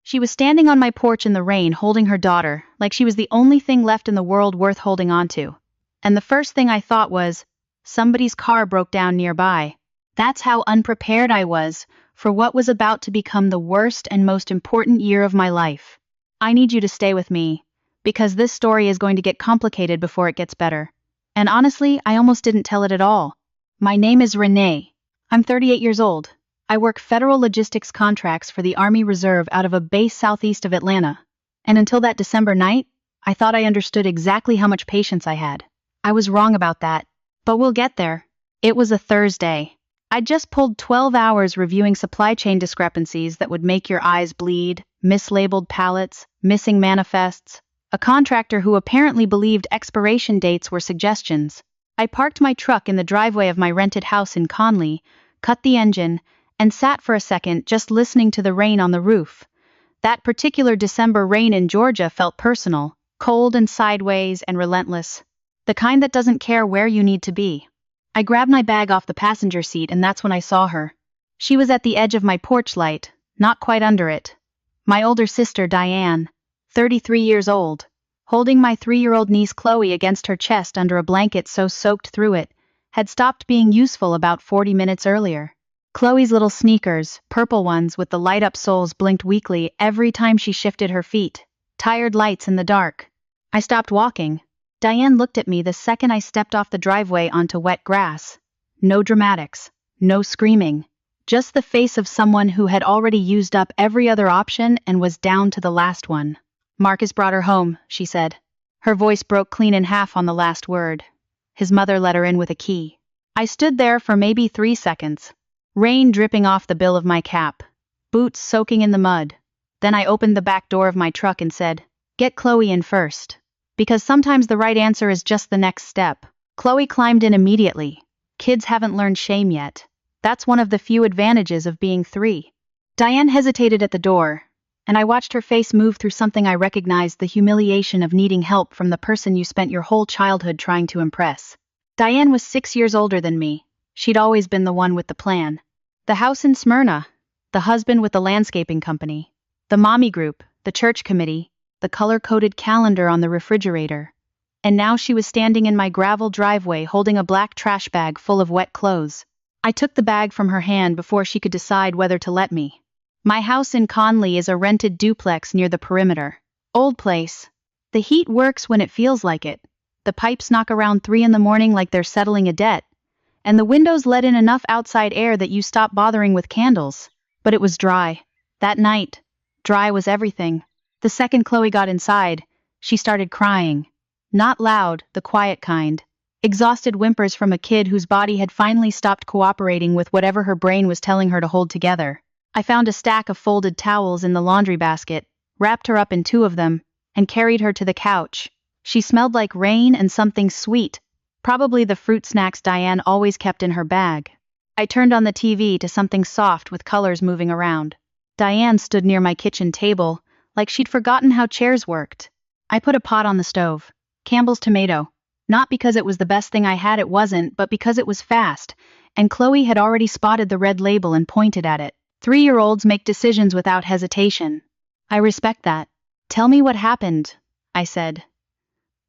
She was standing on my porch in the rain holding her daughter, like she was the only thing left in the world worth holding on to. And the first thing I thought was, somebody's car broke down nearby. That's how unprepared I was for what was about to become the worst and most important year of my life. I need you to stay with me, because this story is going to get complicated before it gets better. And honestly, I almost didn't tell it at all. My name is Renee. I'm 38 years old. I work federal logistics contracts for the Army Reserve out of a base southeast of Atlanta. And until that December night, I thought I understood exactly how much patience I had. I was wrong about that. But we'll get there. It was a Thursday. I'd just pulled 12 hours reviewing supply chain discrepancies that would make your eyes bleed, mislabeled pallets, missing manifests, a contractor who apparently believed expiration dates were suggestions. I parked my truck in the driveway of my rented house in Conley, cut the engine, and sat for a second just listening to the rain on the roof. That particular December rain in Georgia felt personal, cold and sideways and relentless. The kind that doesn't care where you need to be. I grabbed my bag off the passenger seat and that's when I saw her. She was at the edge of my porch light, not quite under it. My older sister, Diane, 33 years old, holding my 3-year-old niece Chloe against her chest under a blanket so soaked through it, had stopped being useful about 40 minutes earlier. Chloe's little sneakers, purple ones with the light-up soles, blinked weakly every time she shifted her feet. Tired lights in the dark. I stopped walking. Diane looked at me the second I stepped off the driveway onto wet grass. No dramatics. No screaming. Just the face of someone who had already used up every other option and was down to the last one. "Marcus brought her home," she said. Her voice broke clean in half on the last word. His mother let her in with a key. I stood there for maybe 3 seconds. Rain dripping off the bill of my cap. Boots soaking in the mud. Then I opened the back door of my truck and said, "Get Chloe in first." Because sometimes the right answer is just the next step. Chloe climbed in immediately. Kids haven't learned shame yet. That's one of the few advantages of being 3. Diane hesitated at the door, and I watched her face move through something I recognized: the humiliation of needing help from the person you spent your whole childhood trying to impress. Diane was 6 years older than me. She'd always been the one with the plan. The house in Smyrna, the husband with the landscaping company, the mommy group, the church committee, the color-coded calendar on the refrigerator. And now she was standing in my gravel driveway holding a black trash bag full of wet clothes. I took the bag from her hand before she could decide whether to let me. My house in Conley is a rented duplex near the perimeter. Old place. The heat works when it feels like it. The pipes knock around 3 in the morning like they're settling a debt. And the windows let in enough outside air that you stop bothering with candles. But it was dry. That night. Dry was everything. The second Chloe got inside, she started crying. Not loud, the quiet kind. Exhausted whimpers from a kid whose body had finally stopped cooperating with whatever her brain was telling her to hold together. I found a stack of folded towels in the laundry basket, wrapped her up in 2 of them, and carried her to the couch. She smelled like rain and something sweet, probably the fruit snacks Diane always kept in her bag. I turned on the TV to something soft with colors moving around. Diane stood near my kitchen table, like she'd forgotten how chairs worked. I put a pot on the stove. Campbell's tomato. Not because it was the best thing I had, it wasn't, but because it was fast, and Chloe had already spotted the red label and pointed at it. 3-year-olds make decisions without hesitation. I respect that. "Tell me what happened," I said.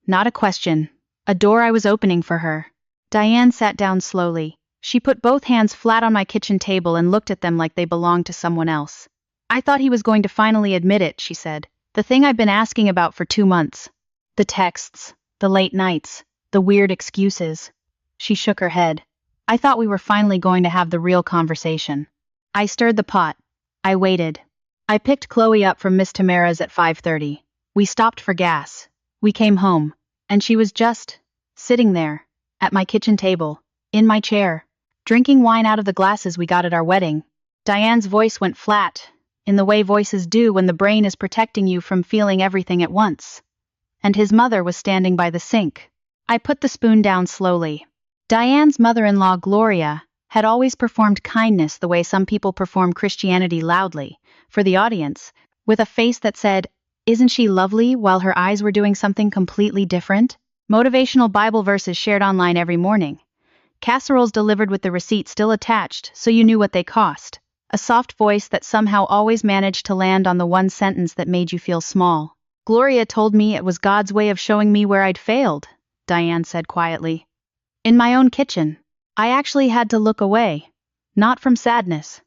Not a question. A door I was opening for her. Diane sat down slowly. She put both hands flat on my kitchen table and looked at them like they belonged to someone else. "I thought he was going to finally admit it," she said. "The thing I've been asking about for 2 months. The texts, the late nights, the weird excuses." She shook her head. "I thought we were finally going to have the real conversation." I stirred the pot. I waited. I picked Chloe up from Miss Tamara's at 5:30. We stopped for gas. We came home, and she was just sitting there, at my kitchen table, in my chair, drinking wine out of the glasses we got at our wedding. Diane's voice went flat, in the way voices do when the brain is protecting you from feeling everything at once. And his mother was standing by the sink. I put the spoon down slowly. Diane's mother-in-law, Gloria, had always performed kindness the way some people perform Christianity, loudly, for the audience, with a face that said, "Isn't she lovely?" while her eyes were doing something completely different. Motivational Bible verses shared online every morning. Casseroles delivered with the receipt still attached, so you knew what they cost. A soft voice that somehow always managed to land on the one sentence that made you feel small. Gloria told me it was God's way of showing me where I'd failed, Diane said quietly. In my own kitchen. I actually had to look away. Not from sadness.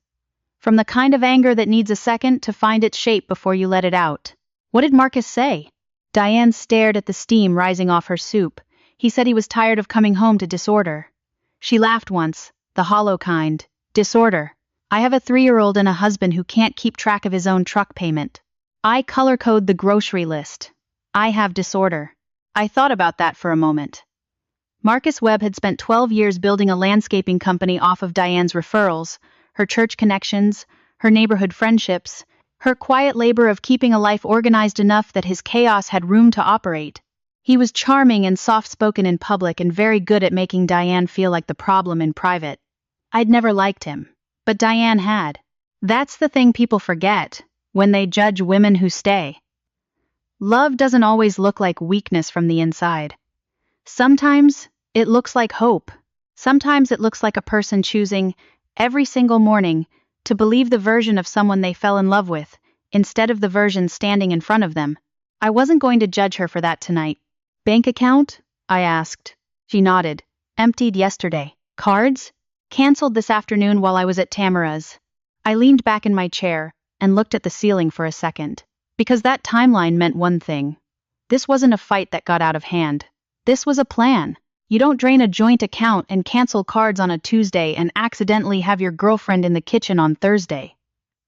From the kind of anger that needs a second to find its shape before you let it out. What did Marcus say? Diane stared at the steam rising off her soup. He said he was tired of coming home to disorder. She laughed once, the hollow kind. Disorder. I have a 3-year-old and a husband who can't keep track of his own truck payment. I color code the grocery list. I have disorder. I thought about that for a moment. Marcus Webb had spent 12 years building a landscaping company off of Diane's referrals, her church connections, her neighborhood friendships, her quiet labor of keeping a life organized enough that his chaos had room to operate. He was charming and soft-spoken in public and very good at making Diane feel like the problem in private. I'd never liked him, but Diane had. That's the thing people forget when they judge women who stay. Love doesn't always look like weakness from the inside. Sometimes it looks like hope. Sometimes it looks like a person choosing, every single morning, to believe the version of someone they fell in love with, instead of the version standing in front of them. I wasn't going to judge her for that tonight. Bank account? I asked. She nodded. Emptied yesterday. Cards? Cancelled this afternoon while I was at Tamara's. I leaned back in my chair and looked at the ceiling for a second. Because that timeline meant one thing. This wasn't a fight that got out of hand. This was a plan. You don't drain a joint account and cancel cards on a Tuesday and accidentally have your girlfriend in the kitchen on Thursday.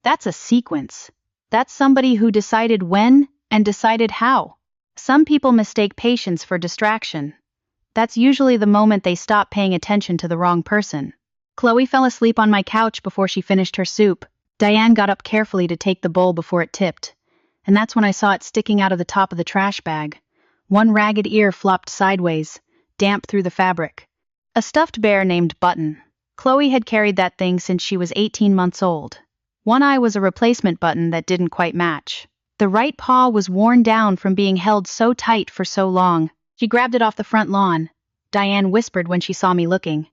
That's a sequence. That's somebody who decided when and decided how. Some people mistake patience for distraction. That's usually the moment they stop paying attention to the wrong person. Chloe fell asleep on my couch before she finished her soup. Diane got up carefully to take the bowl before it tipped. And that's when I saw it sticking out of the top of the trash bag. One ragged ear flopped sideways, damp through the fabric. A stuffed bear named Button. Chloe had carried that thing since she was 18 months old. One eye was a replacement button that didn't quite match. The right paw was worn down from being held so tight for so long. She grabbed it off the front lawn. Diane whispered when she saw me looking.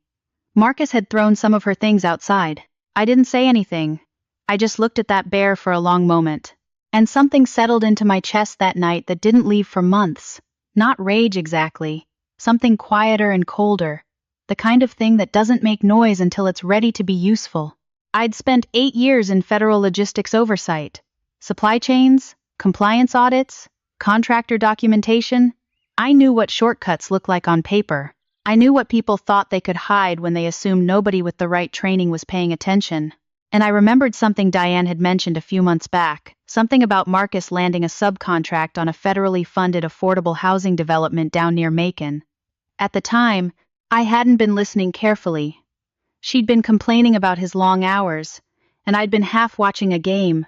Marcus had thrown some of her things outside. I didn't say anything. I just looked at that bear for a long moment. And something settled into my chest that night that didn't leave for months. Not rage exactly. Something quieter and colder. The kind of thing that doesn't make noise until it's ready to be useful. I'd spent 8 years in federal logistics oversight. Supply chains, compliance audits, contractor documentation. I knew what shortcuts look like on paper. I knew what people thought they could hide when they assumed nobody with the right training was paying attention. And I remembered something Diane had mentioned a few months back, something about Marcus landing a subcontract on a federally funded affordable housing development down near Macon. At the time, I hadn't been listening carefully. She'd been complaining about his long hours, and I'd been half watching a game.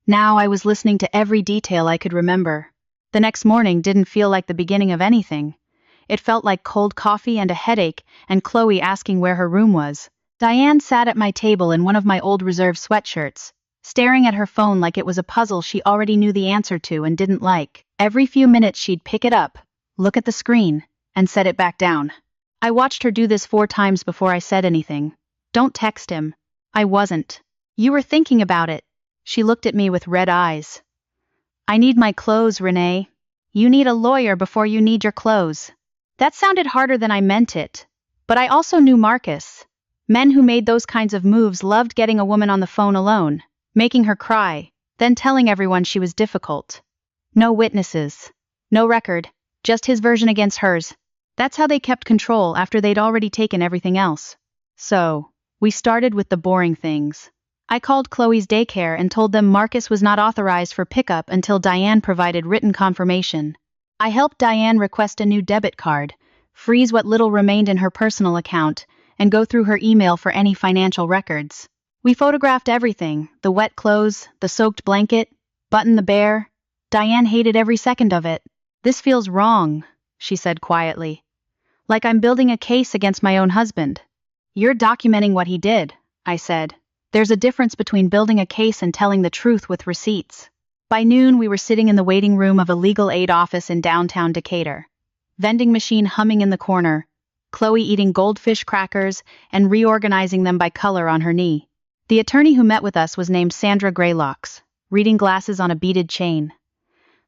Now I was listening to every detail I could remember. The next morning didn't feel like the beginning of anything. It felt like cold coffee and a headache and Chloe asking where her room was. Diane sat at my table in one of my old reserve sweatshirts, staring at her phone like it was a puzzle she already knew the answer to and didn't like. Every few minutes she'd pick it up, look at the screen, and set it back down. I watched her do this 4 times before I said anything. Don't text him. I wasn't. You were thinking about it. She looked at me with red eyes. I need my clothes, Renee. You need a lawyer before you need your clothes. That sounded harder than I meant it. But I also knew Marcus. Men who made those kinds of moves loved getting a woman on the phone alone, making her cry, then telling everyone she was difficult. No witnesses. No record. Just his version against hers. That's how they kept control after they'd already taken everything else. So, we started with the boring things. I called Chloe's daycare and told them Marcus was not authorized for pickup until Diane provided written confirmation. I helped Diane request a new debit card, freeze what little remained in her personal account, and go through her email for any financial records. We photographed everything, the wet clothes, the soaked blanket, Button the bear. Diane hated every second of it. This feels wrong, she said quietly. Like I'm building a case against my own husband. You're documenting what he did, I said. There's a difference between building a case and telling the truth with receipts. By noon, we were sitting in the waiting room of a legal aid office in downtown Decatur. Vending machine humming in the corner. Chloe eating goldfish crackers and reorganizing them by color on her knee. The attorney who met with us was named Sandra Greylocks, reading glasses on a beaded chain.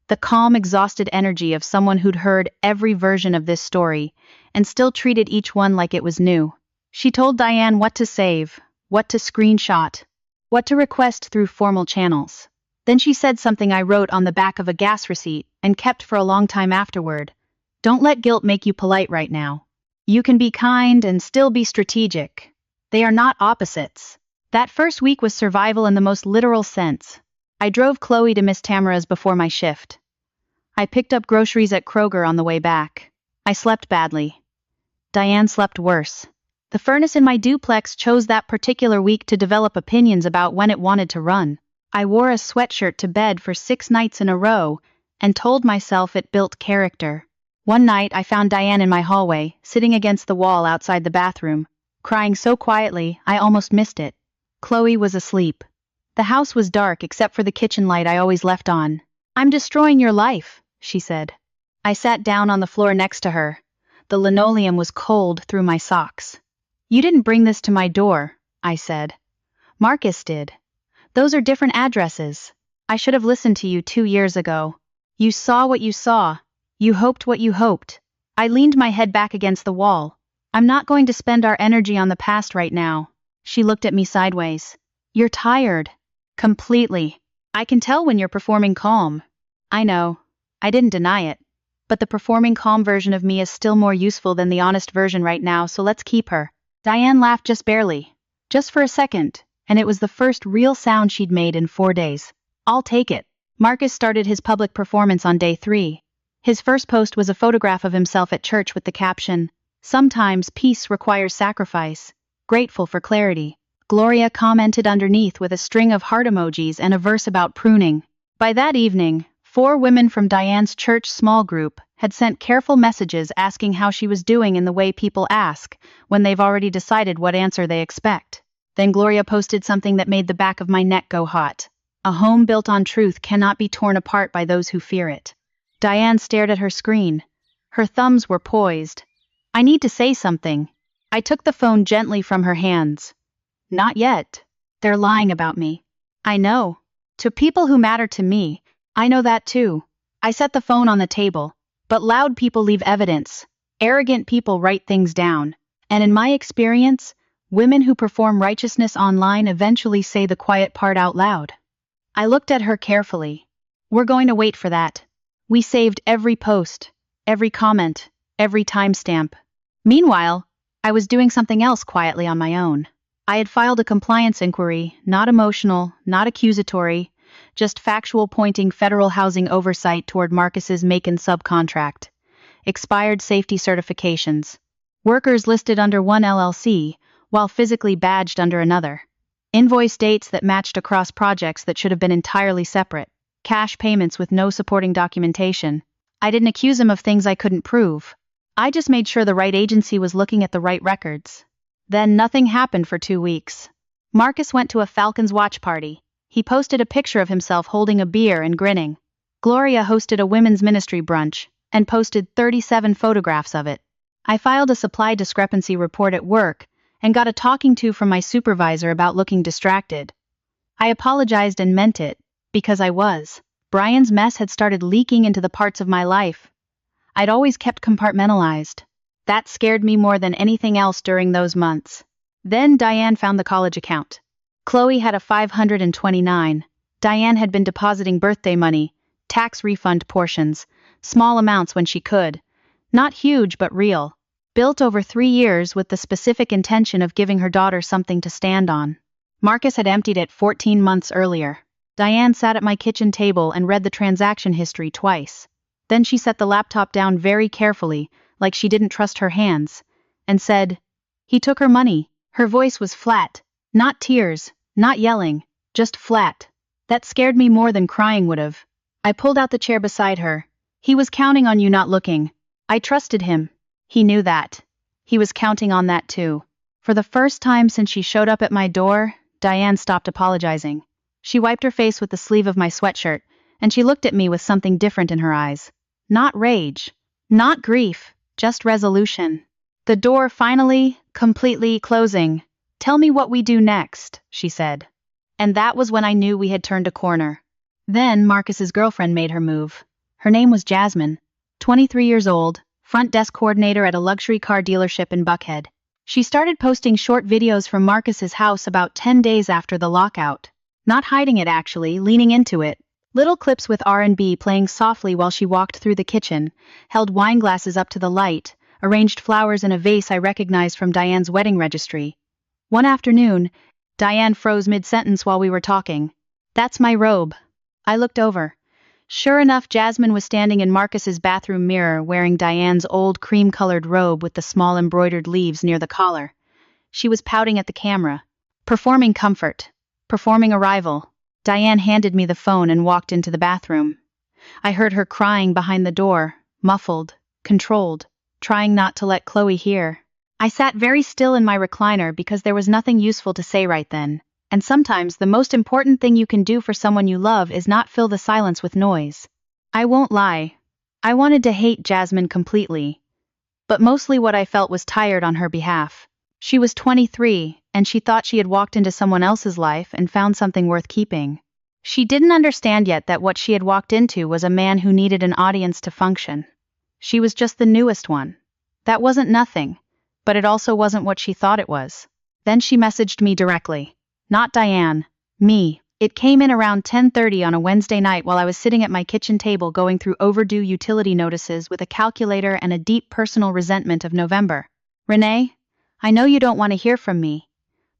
The calm, exhausted energy of someone who'd heard every version of this story and still treated each one like it was new. She told Diane what to save, what to screenshot, what to request through formal channels. Then she said something I wrote on the back of a gas receipt and kept for a long time afterward. Don't let guilt make you polite right now. You can be kind and still be strategic. They are not opposites. That first week was survival in the most literal sense. I drove Chloe to Miss Tamara's before my shift. I picked up groceries at Kroger on the way back. I slept badly. Diane slept worse. The furnace in my duplex chose that particular week to develop opinions about when it wanted to run. I wore a sweatshirt to bed for 6 nights in a row and told myself it built character. One night I found Diane in my hallway, sitting against the wall outside the bathroom, crying so quietly I almost missed it. Chloe was asleep. The house was dark except for the kitchen light I always left on. "I'm destroying your life," she said. I sat down on the floor next to her. The linoleum was cold through my socks. "You didn't bring this to my door," I said. "Marcus did. Those are different addresses. I should have listened to you 2 years ago. You saw what you saw. You hoped what you hoped." I leaned my head back against the wall. "I'm not going to spend our energy on the past right now." She looked at me sideways. "You're tired." "Completely. I can tell when you're performing calm." "I know. I didn't deny it. But the performing calm version of me is still more useful than the honest version right now, so let's keep her." Diane laughed just barely. Just for a second, and it was the first real sound she'd made in 4 days. "I'll take it." Marcus started his public performance on day 3. His first post was a photograph of himself at church with the caption, "Sometimes peace requires sacrifice. Grateful for clarity." Gloria commented underneath with a string of heart emojis and a verse about pruning. By that evening, 4 women from Diane's church small group had sent careful messages asking how she was doing in the way people ask when they've already decided what answer they expect. Then Gloria posted something that made the back of my neck go hot. "A home built on truth cannot be torn apart by those who fear it." Diane stared at her screen. Her thumbs were poised. "I need to say something." I took the phone gently from her hands. "Not yet. They're lying about me." "I know. To people who matter to me, I know that too." I set the phone on the table. But loud people leave evidence. Arrogant people write things down. And in my experience, women who perform righteousness online eventually say the quiet part out loud. I looked at her carefully. "We're going to wait for that." We saved every post, every comment, every timestamp. Meanwhile, I was doing something else quietly on my own. I had filed a compliance inquiry, not emotional, not accusatory, just factual, pointing federal housing oversight toward Marcus's Macon subcontract. Expired safety certifications. Workers listed under one LLC, while physically badged under another. Invoice dates that matched across projects that should have been entirely separate. Cash payments with no supporting documentation. I didn't accuse him of things I couldn't prove. I just made sure the right agency was looking at the right records. Then nothing happened for 2 weeks. Marcus went to a Falcons watch party. He posted a picture of himself holding a beer and grinning. Gloria hosted a women's ministry brunch and posted 37 photographs of it. I filed a supply discrepancy report at work and got a talking to from my supervisor about looking distracted. I apologized and meant it, because I was. Brian's mess had started leaking into the parts of my life I'd always kept compartmentalized. That scared me more than anything else during those months. Then Diane found the college account. Chloe had a 529. Diane had been depositing birthday money, tax refund portions, small amounts when she could. Not huge but real. Built over 3 years with the specific intention of giving her daughter something to stand on. Marcus had emptied it 14 months earlier. Diane sat at my kitchen table and read the transaction history twice. Then she set the laptop down very carefully, like she didn't trust her hands, and said, "He took her money." Her voice was flat. Not tears, not yelling, just flat. That scared me more than crying would have. I pulled out the chair beside her. "He was counting on you not looking. I trusted him." He knew that. He was counting on that too. For the first time since she showed up at my door, Diane stopped apologizing. She wiped her face with the sleeve of my sweatshirt, and she looked at me with something different in her eyes. Not rage. Not grief. Just resolution. The door finally, completely closing. Tell me what we do next, she said. And that was when I knew we had turned a corner. Then Marcus's girlfriend made her move. Her name was Jasmine, 23 years old, front desk coordinator at a luxury car dealership in Buckhead. She started posting short videos from Marcus's house about 10 days after the lockout. Not hiding it actually, leaning into it. Little clips with R&B playing softly while she walked through the kitchen, held wine glasses up to the light, arranged flowers in a vase I recognized from Diane's wedding registry. One afternoon, Diane froze mid-sentence while we were talking. That's my robe. I looked over. Sure enough, Jasmine was standing in Marcus's bathroom mirror wearing Diane's old cream-colored robe with the small embroidered leaves near the collar. She was pouting at the camera. Performing comfort. Performing arrival. Diane handed me the phone and walked into the bathroom. I heard her crying behind the door, muffled, controlled, trying not to let Chloe hear. I sat very still in my recliner because there was nothing useful to say right then, and sometimes the most important thing you can do for someone you love is not fill the silence with noise. I won't lie. I wanted to hate Jasmine completely. But mostly what I felt was tired on her behalf. She was 23, and she thought she had walked into someone else's life and found something worth keeping. She didn't understand yet that what she had walked into was a man who needed an audience to function. She was just the newest one. That wasn't nothing, but it also wasn't what she thought it was. Then she messaged me directly. Not Diane. Me. It came in around 10:30 on a Wednesday night while I was sitting at my kitchen table going through overdue utility notices with a calculator and a deep personal resentment of November. Renee, I know you don't want to hear from me,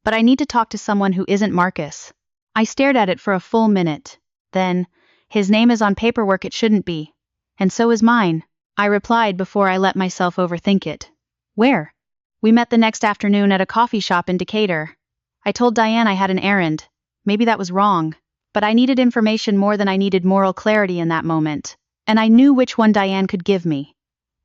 but I need to talk to someone who isn't Marcus. I stared at it for a full minute. Then, his name is on paperwork it shouldn't be. And so is mine. I replied before I let myself overthink it. Where? We met the next afternoon at a coffee shop in Decatur. I told Diane I had an errand. Maybe that was wrong, but I needed information more than I needed moral clarity in that moment, and I knew which one Diane could give me.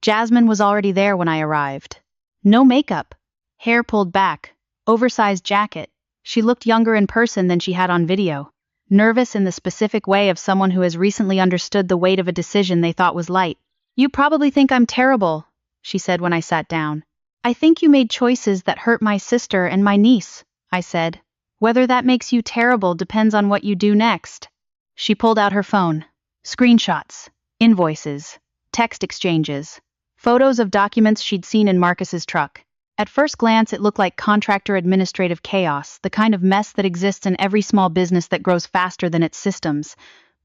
Jasmine was already there when I arrived. No makeup. Hair pulled back. Oversized jacket. She looked younger in person than she had on video. Nervous in the specific way of someone who has recently understood the weight of a decision they thought was light. You probably think I'm terrible, she said when I sat down. I think you made choices that hurt my sister and my niece, I said. Whether that makes you terrible depends on what you do next. She pulled out her phone. Screenshots. Invoices. Text exchanges. Photos of documents she'd seen in Marcus's truck. At first glance it looked like contractor administrative chaos, the kind of mess that exists in every small business that grows faster than its systems.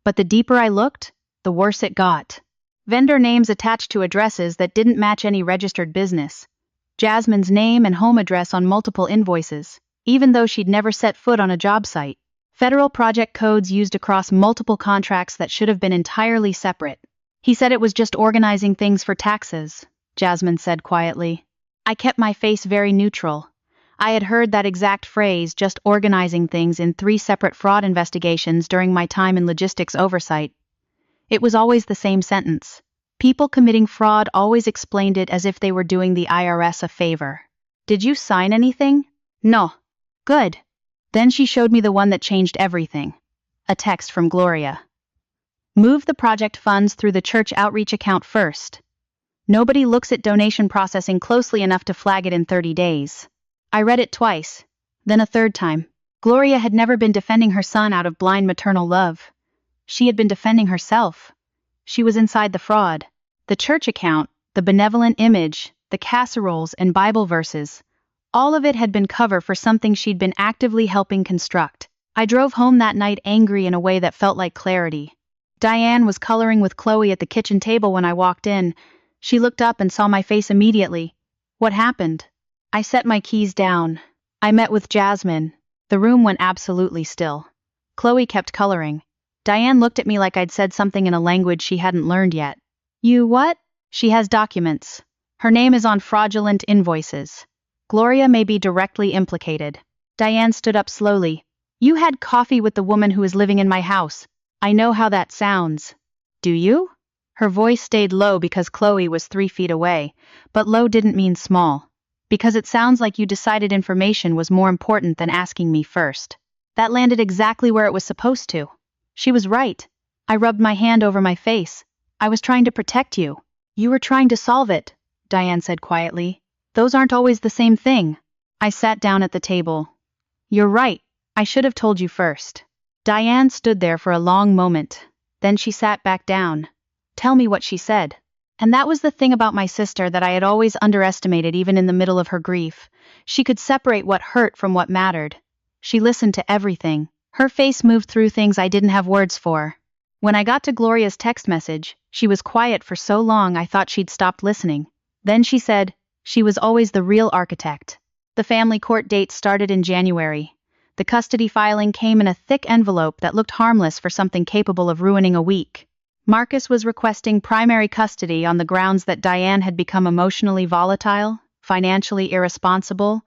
But the deeper I looked, the worse it got. Vendor names attached to addresses that didn't match any registered business. Jasmine's name and home address on multiple invoices, even though she'd never set foot on a job site. Federal project codes used across multiple contracts that should have been entirely separate. He said it was just organizing things for taxes, Jasmine said quietly. I kept my face very neutral. I had heard that exact phrase, just organizing things, in 3 separate fraud investigations during my time in logistics oversight. It was always the same sentence. People committing fraud always explained it as if they were doing the IRS a favor. Did you sign anything? No. Good. Then she showed me the one that changed everything. A text from Gloria. Move the project funds through the church outreach account first. Nobody looks at donation processing closely enough to flag it in 30 days. I read it twice, then a third time. Gloria had never been defending her son out of blind maternal love. She had been defending herself. She was inside the fraud. The church account, the benevolent image, the casseroles and Bible verses. All of it had been cover for something she'd been actively helping construct. I drove home that night angry in a way that felt like clarity. Diane was coloring with Chloe at the kitchen table when I walked in. She looked up and saw my face immediately. What happened? I set my keys down. I met with Jasmine. The room went absolutely still. Chloe kept coloring. Diane looked at me like I'd said something in a language she hadn't learned yet. You what? She has documents. Her name is on fraudulent invoices. Gloria may be directly implicated. Diane stood up slowly. You had coffee with the woman who is living in my house. I know how that sounds. Do you? Her voice stayed low because Chloe was 3 feet away, but low didn't mean small. Because it sounds like you decided information was more important than asking me first. That landed exactly where it was supposed to. She was right. I rubbed my hand over my face. I was trying to protect you. You were trying to solve it, Diane said quietly. Those aren't always the same thing. I sat down at the table. You're right, I should have told you first. Diane stood there for a long moment. Then she sat back down. Tell me what she said. And that was the thing about my sister that I had always underestimated even in the middle of her grief. She could separate what hurt from what mattered. She listened to everything. Her face moved through things I didn't have words for. When I got to Gloria's text message, she was quiet for so long I thought she'd stopped listening. Then she said, she was always the real architect. The family court date started in January. The custody filing came in a thick envelope that looked harmless for something capable of ruining a week. Marcus was requesting primary custody on the grounds that Diane had become emotionally volatile, financially irresponsible,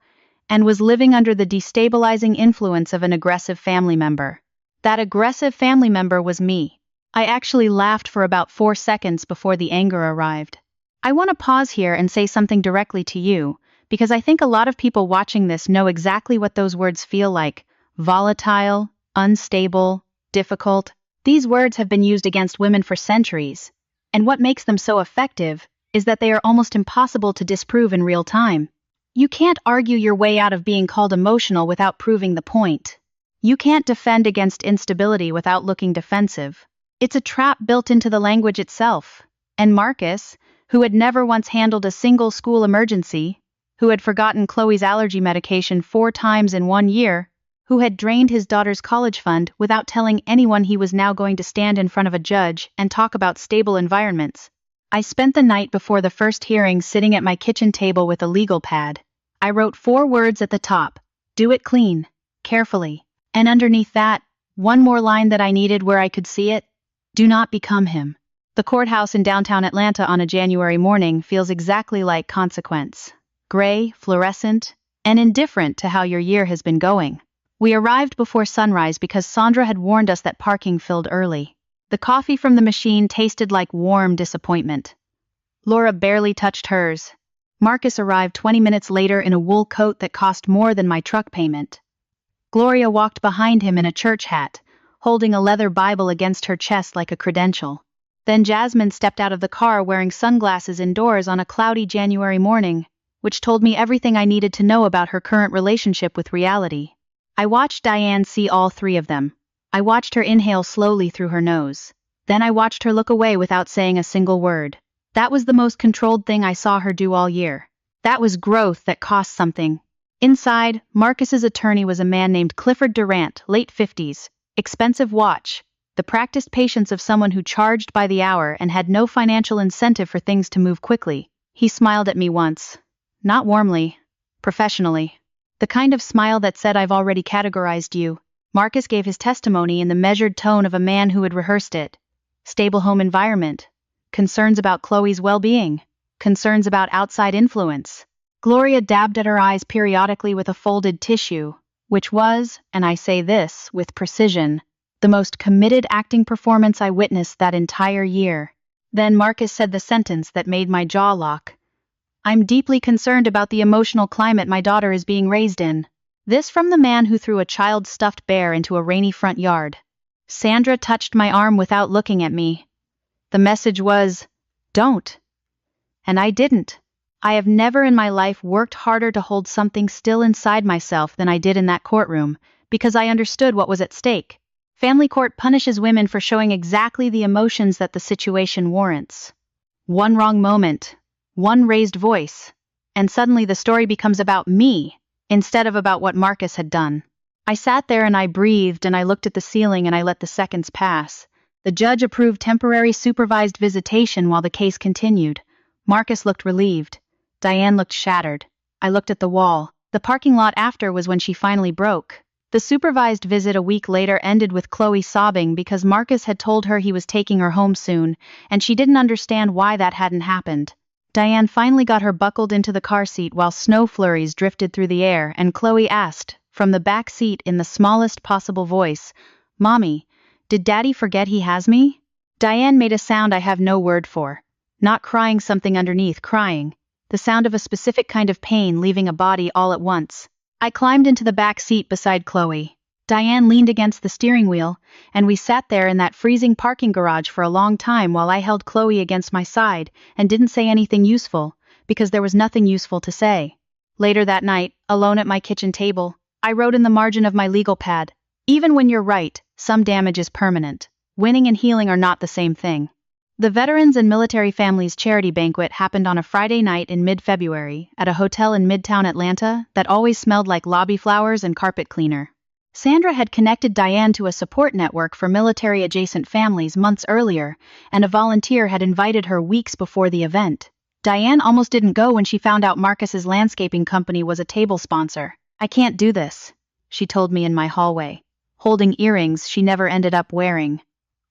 and was living under the destabilizing influence of an aggressive family member. That aggressive family member was me. I actually laughed for about 4 seconds before the anger arrived. I want to pause here and say something directly to you, because I think a lot of people watching this know exactly what those words feel like: volatile, unstable, difficult. These words have been used against women for centuries, and what makes them so effective is that they are almost impossible to disprove in real time. You can't argue your way out of being called emotional without proving the point. You can't defend against instability without looking defensive. It's a trap built into the language itself. And Marcus, who had never once handled a single school emergency, who had forgotten Chloe's allergy medication 4 times in 1 year, who had drained his daughter's college fund without telling anyone he was now going to stand in front of a judge and talk about stable environments. I spent the night before the first hearing sitting at my kitchen table with a legal pad. I wrote 4 words at the top: do it clean, carefully. And underneath that, one more line that I needed where I could see it: do not become him. The courthouse in downtown Atlanta on a January morning feels exactly like Consequence. Gray, fluorescent, and indifferent to how your year has been going. We arrived before sunrise because Sandra had warned us that parking filled early. The coffee from the machine tasted like warm disappointment. Laura barely touched hers. Marcus arrived 20 minutes later in a wool coat that cost more than my truck payment. Gloria walked behind him in a church hat, holding a leather Bible against her chest like a credential. Then Jasmine stepped out of the car wearing sunglasses indoors on a cloudy January morning, which told me everything I needed to know about her current relationship with reality. I watched Diane see all 3 of them. I watched her inhale slowly through her nose. Then I watched her look away without saying a single word. That was the most controlled thing I saw her do all year. That was growth that cost something. Inside, Marcus's attorney was a man named Clifford Durant, late 50s, expensive watch, the practiced patience of someone who charged by the hour and had no financial incentive for things to move quickly. He smiled at me once. Not warmly, professionally. The kind of smile that said, I've already categorized you. Marcus gave his testimony in the measured tone of a man who had rehearsed it. Stable home environment. Concerns about Chloe's well-being. Concerns about outside influence. Gloria dabbed at her eyes periodically with a folded tissue, which was, and I say this with precision, the most committed acting performance I witnessed that entire year. Then Marcus said the sentence that made my jaw lock. I'm deeply concerned about the emotional climate my daughter is being raised in. This from the man who threw a child's stuffed bear into a rainy front yard. Sandra touched my arm without looking at me. The message was, don't. And I didn't. I have never in my life worked harder to hold something still inside myself than I did in that courtroom, because I understood what was at stake. Family court punishes women for showing exactly the emotions that the situation warrants. One wrong moment, one raised voice, and suddenly the story becomes about me, instead of about what Marcus had done. I sat there and I breathed and I looked at the ceiling and I let the seconds pass. The judge approved temporary supervised visitation while the case continued. Marcus looked relieved. Diane looked shattered. I looked at the wall. The parking lot after was when she finally broke. The supervised visit a week later ended with Chloe sobbing because Marcus had told her he was taking her home soon, and she didn't understand why that hadn't happened. Diane finally got her buckled into the car seat while snow flurries drifted through the air, and Chloe asked, from the back seat in the smallest possible voice, "Mommy, did Daddy forget he has me?" Diane made a sound I have no word for. Not crying, something underneath crying. The sound of a specific kind of pain leaving a body all at once. I climbed into the back seat beside Chloe. Diane leaned against the steering wheel, and we sat there in that freezing parking garage for a long time while I held Chloe against my side and didn't say anything useful, because there was nothing useful to say. Later that night, alone at my kitchen table, I wrote in the margin of my legal pad, "Even when you're right, some damage is permanent. Winning and healing are not the same thing." The Veterans and Military Families Charity Banquet happened on a Friday night in mid-February at a hotel in Midtown Atlanta that always smelled like lobby flowers and carpet cleaner. Sandra had connected Diane to a support network for military-adjacent families months earlier, and a volunteer had invited her weeks before the event. Diane almost didn't go when she found out Marcus's landscaping company was a table sponsor. "I can't do this," she told me in my hallway, holding earrings she never ended up wearing.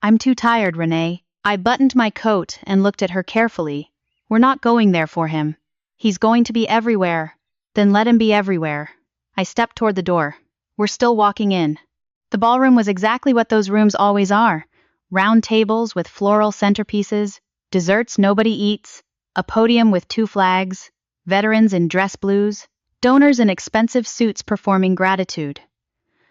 "I'm too tired, Renee." I buttoned my coat and looked at her carefully. "We're not going there for him. He's going to be everywhere." "Then let him be everywhere." I stepped toward the door. We're still walking in. The ballroom was exactly what those rooms always are. Round tables with floral centerpieces, desserts nobody eats, a podium with 2 flags, veterans in dress blues, donors in expensive suits performing gratitude.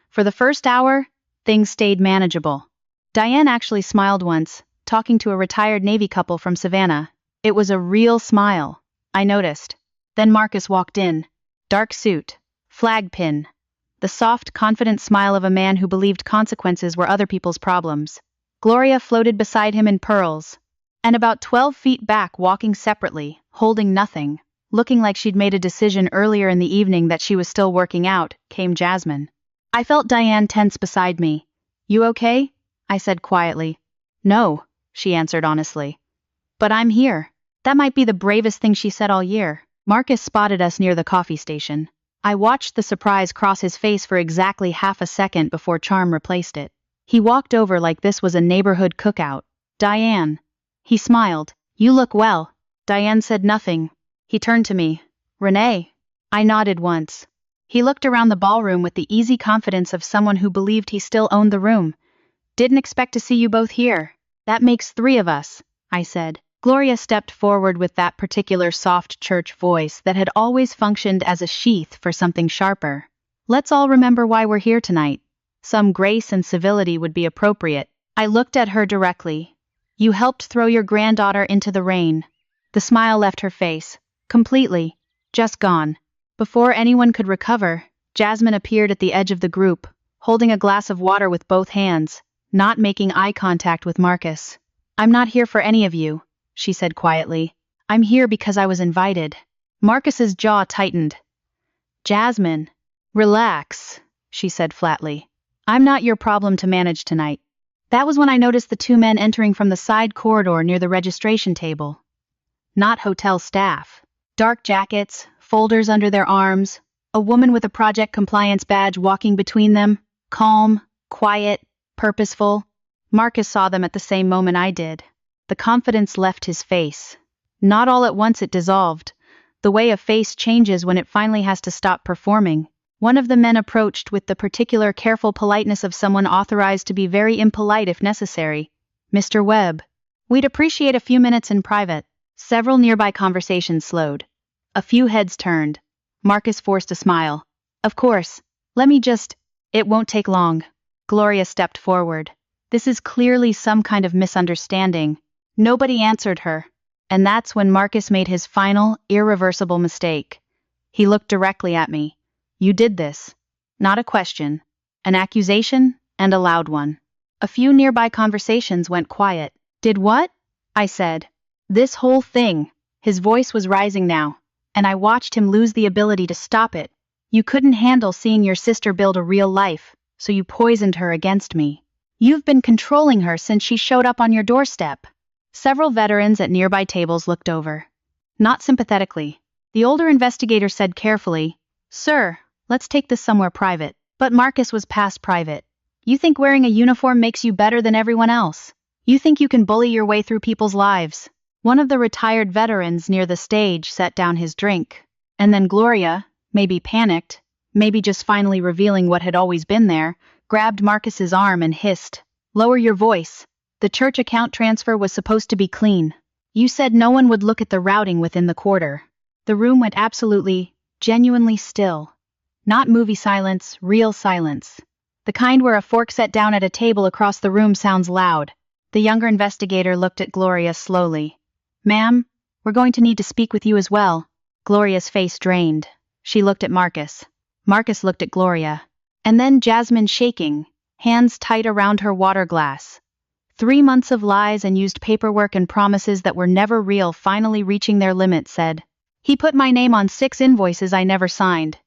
For the first hour, things stayed manageable. Diane actually smiled once, talking to a retired Navy couple from Savannah. It was a real smile, I noticed. Then Marcus walked in. Dark suit, flag pin. The soft, confident smile of a man who believed consequences were other people's problems. Gloria floated beside him in pearls. And about 12 feet back, walking separately, holding nothing, looking like she'd made a decision earlier in the evening that she was still working out, came Jasmine. I felt Diane tense beside me. "You okay?" I said quietly. "No," she answered honestly. "But I'm here." That might be the bravest thing she said all year. Marcus spotted us near the coffee station. I watched the surprise cross his face for exactly half a second before charm replaced it. He walked over like this was a neighborhood cookout. "Diane." He smiled. "You look well." Diane said nothing. He turned to me. "Renee." I nodded once. He looked around the ballroom with the easy confidence of someone who believed he still owned the room. "Didn't expect to see you both here." "That makes 3 of us," I said. Gloria stepped forward with that particular soft church voice that had always functioned as a sheath for something sharper. "Let's all remember why we're here tonight. Some grace and civility would be appropriate." I looked at her directly. "You helped throw your granddaughter into the rain." The smile left her face. Completely. Just gone. Before anyone could recover, Jasmine appeared at the edge of the group, holding a glass of water with both hands, not making eye contact with Marcus. "I'm not here for any of you," she said quietly. "I'm here because I was invited." Marcus's jaw tightened. "Jasmine." "Relax," she said flatly. "I'm not your problem to manage tonight." That was when I noticed the 2 men entering from the side corridor near the registration table. Not hotel staff. Dark jackets, folders under their arms, a woman with a project compliance badge walking between them, calm, quiet, purposeful. Marcus saw them at the same moment I did. The confidence left his face. Not all at once it dissolved. The way a face changes when it finally has to stop performing. One of the men approached with the particular careful politeness of someone authorized to be very impolite if necessary. "Mr. Webb, we'd appreciate a few minutes in private." Several nearby conversations slowed. A few heads turned. Marcus forced a smile. "Of course. Let me just—" "It won't take long." Gloria stepped forward. "This is clearly some kind of misunderstanding." Nobody answered her. And that's when Marcus made his final, irreversible mistake. He looked directly at me. "You did this." Not a question. An accusation, and a loud one. A few nearby conversations went quiet. "Did what?" I said. "This whole thing." His voice was rising now, and I watched him lose the ability to stop it. "You couldn't handle seeing your sister build a real life, so you poisoned her against me. You've been controlling her since she showed up on your doorstep." Several veterans at nearby tables looked over. Not sympathetically. The older investigator said carefully, "Sir, let's take this somewhere private." But Marcus was past private. "You think wearing a uniform makes you better than everyone else? You think you can bully your way through people's lives?" One of the retired veterans near the stage set down his drink. And then Gloria, maybe panicked, maybe just finally revealing what had always been there, grabbed Marcus's arm and hissed, "Lower your voice. The church account transfer was supposed to be clean. You said no one would look at the routing within the quarter." The room went absolutely, genuinely still. Not movie silence, real silence. The kind where a fork set down at a table across the room sounds loud. The younger investigator looked at Gloria slowly. "Ma'am, we're going to need to speak with you as well." Gloria's face drained. She looked at Marcus. Marcus looked at Gloria. And then Jasmine shaking, hands tight around her water glass. 3 months of lies and used paperwork and promises that were never real finally reaching their limit, said. He put my name on 6 invoices I never signed.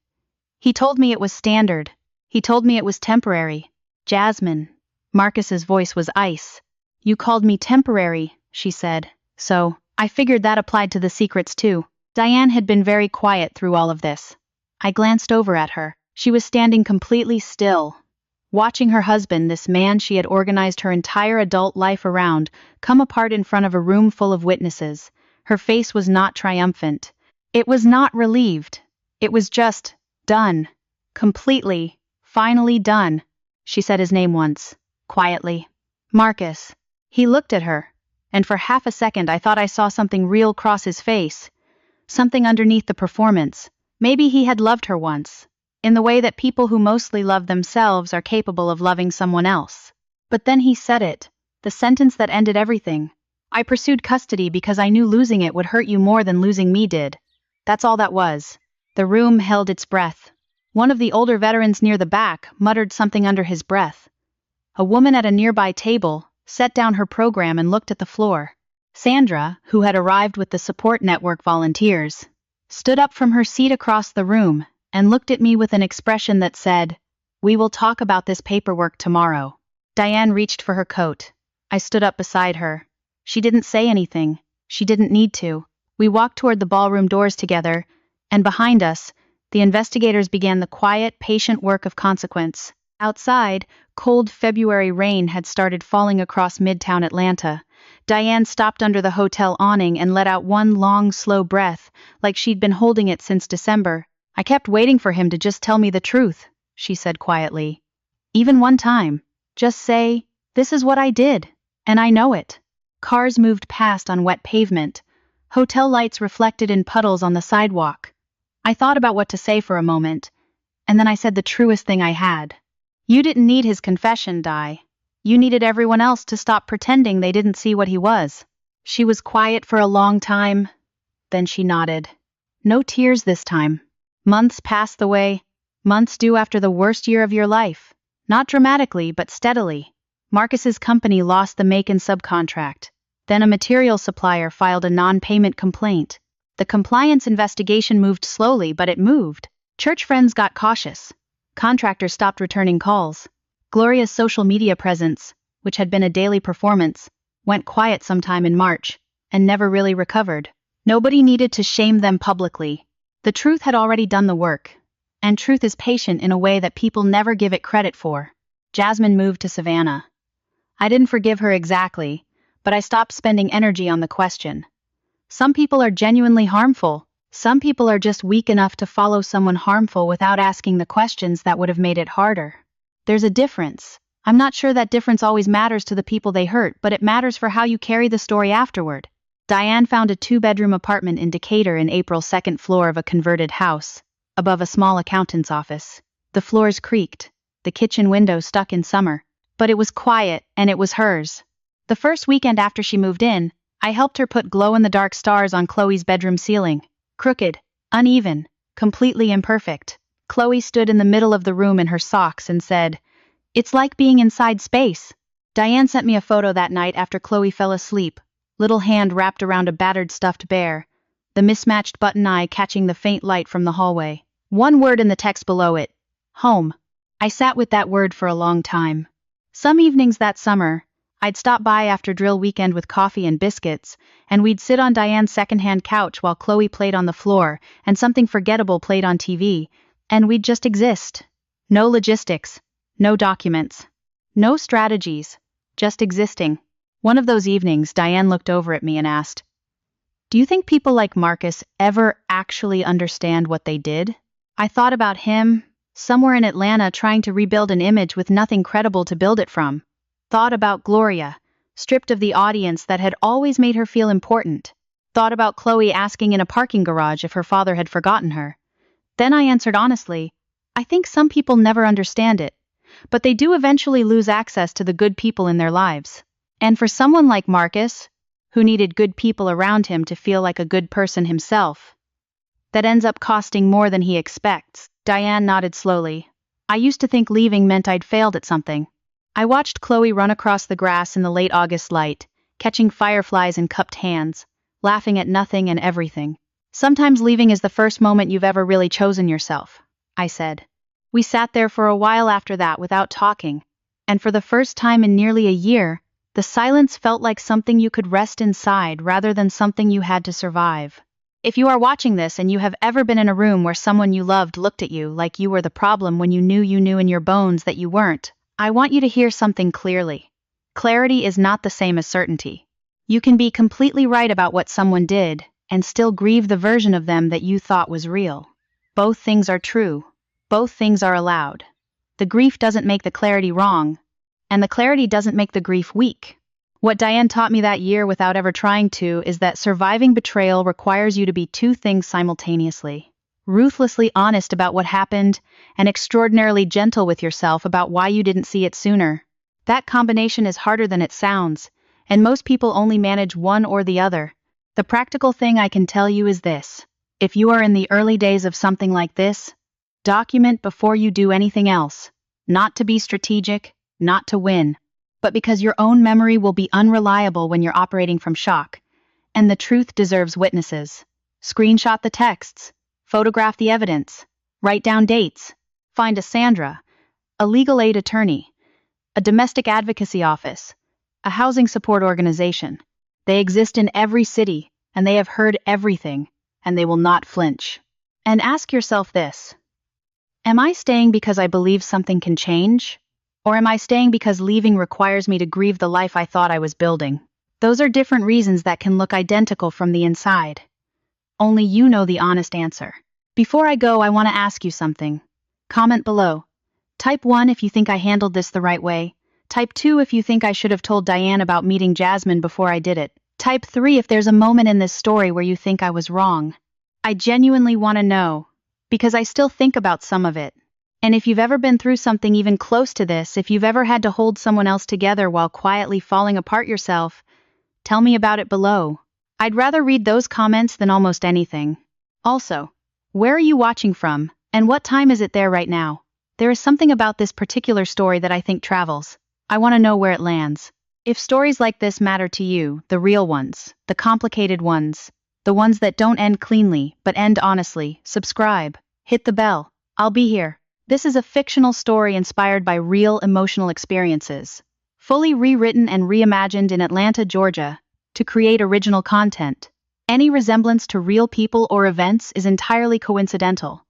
He told me it was standard. He told me it was temporary. Jasmine. Marcus's voice was ice. You called me temporary, she said. So, I figured that applied to the secrets too. Diane had been very quiet through all of this. I glanced over at her. She was standing completely still, watching her husband, this man she had organized her entire adult life around, come apart in front of a room full of witnesses. Her face was not triumphant. It was not relieved. It was just done. Completely, finally done. She said his name once, quietly. Marcus. He looked at her, and for half a second I thought I saw something real cross his face. Something underneath the performance. Maybe he had loved her once, in the way that people who mostly love themselves are capable of loving someone else. But then he said it, the sentence that ended everything. I pursued custody because I knew losing it would hurt you more than losing me did. That's all that was. The room held its breath. One of the older veterans near the back muttered something under his breath. A woman at a nearby table set down her program and looked at the floor. Sandra, who had arrived with the support network volunteers, stood up from her seat across the room and looked at me with an expression that said, "We will talk about this paperwork tomorrow." Diane reached for her coat. I stood up beside her. She didn't say anything. She didn't need to. We walked toward the ballroom doors together, and behind us, the investigators began the quiet, patient work of consequence. Outside, cold February rain had started falling across midtown Atlanta. Diane stopped under the hotel awning and let out one long, slow breath, like she'd been holding it since December. I kept waiting for him to just tell me the truth, she said quietly. Even one time. Just say, this is what I did, and I know it. Cars moved past on wet pavement. Hotel lights reflected in puddles on the sidewalk. I thought about what to say for a moment, and then I said the truest thing I had. You didn't need his confession, Di. You needed everyone else to stop pretending they didn't see what he was. She was quiet for a long time. Then she nodded. No tears this time. Months passed the way months do after the worst year of your life. Not dramatically, but steadily. Marcus's company lost the make-and subcontract. Then a material supplier filed a non-payment complaint. The compliance investigation moved slowly, but it moved. Church friends got cautious. Contractors stopped returning calls. Gloria's social media presence, which had been a daily performance, went quiet sometime in March, and never really recovered. Nobody needed to shame them publicly. The truth had already done the work. And truth is patient in a way that people never give it credit for. Jasmine moved to Savannah. I didn't forgive her exactly, but I stopped spending energy on the question. Some people are genuinely harmful. Some people are just weak enough to follow someone harmful without asking the questions that would have made it harder. There's a difference. I'm not sure that difference always matters to the people they hurt, but it matters for how you carry the story afterward. Diane found a 2-bedroom apartment in Decatur in April's 2nd floor of a converted house, above a small accountant's office. The floors creaked, the kitchen window stuck in summer, but it was quiet and it was hers. The first weekend after she moved in, I helped her put glow-in-the-dark stars on Chloe's bedroom ceiling. Crooked, uneven, completely imperfect. Chloe stood in the middle of the room in her socks and said, "It's like being inside space." Diane sent me a photo that night after Chloe fell asleep, little hand wrapped around a battered stuffed bear, the mismatched button eye catching the faint light from the hallway. One word in the text below it, home. I sat with that word for a long time. Some evenings that summer, I'd stop by after drill weekend with coffee and biscuits, and we'd sit on Diane's secondhand couch while Chloe played on the floor and something forgettable played on TV, and we'd just exist. No logistics, no documents, no strategies, just existing. One of those evenings, Diane looked over at me and asked, "Do you think people like Marcus ever actually understand what they did?" I thought about him, somewhere in Atlanta trying to rebuild an image with nothing credible to build it from. Thought about Gloria, stripped of the audience that had always made her feel important. Thought about Chloe asking in a parking garage if her father had forgotten her. Then I answered honestly, I think some people never understand it, but they do eventually lose access to the good people in their lives. And for someone like Marcus, who needed good people around him to feel like a good person himself, that ends up costing more than he expects. Diane nodded slowly. I used to think leaving meant I'd failed at something. I watched Chloe run across the grass in the late August light, catching fireflies in cupped hands, laughing at nothing and everything. Sometimes leaving is the first moment you've ever really chosen yourself, I said. We sat there for a while after that without talking, and for the first time in nearly a year, the silence felt like something you could rest inside rather than something you had to survive. If you are watching this and you have ever been in a room where someone you loved looked at you like you were the problem when you knew in your bones that you weren't, I want you to hear something clearly. Clarity is not the same as certainty. You can be completely right about what someone did and still grieve the version of them that you thought was real. Both things are true. Both things are allowed. The grief doesn't make the clarity wrong, and the clarity doesn't make the grief weak. What Diane taught me that year without ever trying to is that surviving betrayal requires you to be two things simultaneously: ruthlessly honest about what happened and extraordinarily gentle with yourself about why you didn't see it sooner. That combination is harder than it sounds, and most people only manage one or the other. The practical thing I can tell you is this: if you are in the early days of something like this, document before you do anything else, not to be strategic, not to win, but because your own memory will be unreliable when you're operating from shock, and the truth deserves witnesses. Screenshot the texts, photograph the evidence, write down dates, find a Sandra, a legal aid attorney, a domestic advocacy office, a housing support organization. They exist in every city, and they have heard everything, and they will not flinch. And ask yourself this: am I staying because I believe something can change? Or am I staying because leaving requires me to grieve the life I thought I was building? Those are different reasons that can look identical from the inside. Only you know the honest answer. Before I go, I want to ask you something. Comment below. Type 1 if you think I handled this the right way. Type 2 if you think I should have told Diane about meeting Jasmine before I did it. Type 3 if there's a moment in this story where you think I was wrong. I genuinely want to know, because I still think about some of it. And if you've ever been through something even close to this, if you've ever had to hold someone else together while quietly falling apart yourself, tell me about it below. I'd rather read those comments than almost anything. Also, where are you watching from, and what time is it there right now? There is something about this particular story that I think travels. I want to know where it lands. If stories like this matter to you, the real ones, the complicated ones, the ones that don't end cleanly but end honestly, subscribe, hit the bell. I'll be here. This is a fictional story inspired by real emotional experiences, fully rewritten and reimagined in Atlanta, Georgia, to create original content. Any resemblance to real people or events is entirely coincidental.